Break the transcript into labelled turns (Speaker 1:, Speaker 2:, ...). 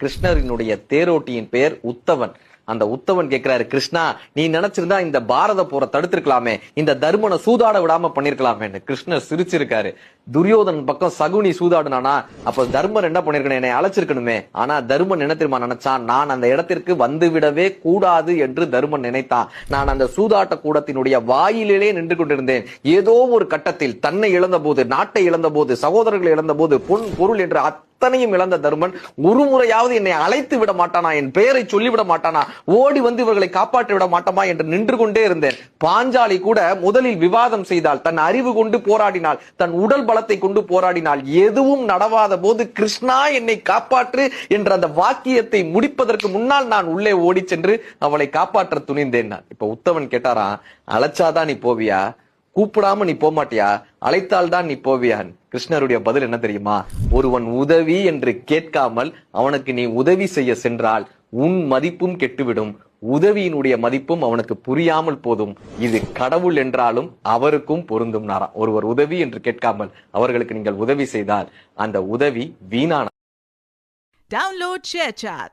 Speaker 1: கிருஷ்ணரினுடைய தேரோட்டியின் பெயர் உத்தவன். அந்த உத்தவன் கேட்கிறாரு, கிருஷ்ணா நீ நினைச்சிருந்தா இந்த பாரத போரை தடுத்திருக்கலாமே, இந்த தர்மனை சூதாட விடாம பண்ணிருக்கலாமே. கிருஷ்ணர் சிரிச்சிருக்காரு. துரியோதன் பக்கம் சகுனி சூதாடுனானா, அப்ப தர்மன் என்ன பண்ணிருக்கணும், என்னை அழைச்சிருக்கணுமே. ஆனா தர்மன் என்ன தெரியுமா நினைச்சான், நான் அந்த இடத்திற்கு வந்து விடவே கூடாது என்று தர்மன் நினைத்தான். நான் அந்த சூதாட்ட கூடத்தினுடைய வாயிலே நின்று கொண்டிருந்தேன். ஏதோ ஒரு கட்டத்தில் தன்னை இழந்த போது, நாட்டை இழந்த போது, சகோதரர்களை இழந்த போது, பொன் பொருள் என்று அத்தனையும் இழந்த தர்மன் ஒரு முறையாவது என்னை அழைத்து விட மாட்டானா, என் பெயரை சொல்லிவிட மாட்டானா, ஓடி வந்து இவர்களை காப்பாற்றி விட மாட்டோமா என்று நின்று கொண்டே இருந்தேன். பாஞ்சாலி கூட முதலில் விவாதம் செய்தால், தன் அறிவு கொண்டு போராடினாள், தன் உடல் பலத்தை கொண்டு போராடினாள். எதுவும் நடவாத போது கிருஷ்ணா என்னை காப்பாற்று என்ற அந்த வாக்கியத்தை முடிப்பதற்கு முன்னால் நான் உள்ளே ஓடி சென்று அவளை காப்பாற்ற துணிந்தேன். இப்ப உத்தவன் கேட்டாரா, அழைச்சாதான் நீ போவியா, கூப்பிடாம நீ போமாட்டியா, அழைத்தால் தான் நீ போவியான். கிருஷ்ணருடைய பதில் என்ன தெரியுமா, ஒருவன் உதவி என்று கேட்காமல் அவனுக்கு நீ உதவி செய்ய சென்றால் உன் மதிப்பும் கெட்டுவிடும், உதவியினுடைய மதிப்பும் அவனுக்கு புரியாமல் போதும். இது கடவுள் என்றாலும் அவருக்கும் பொருந்தும். ஒருவர் உதவி என்று கேட்காமல் அவர்களுக்கு நீங்கள் உதவி செய்தால் அந்த உதவி வீணான.
Speaker 2: Download ShareChat.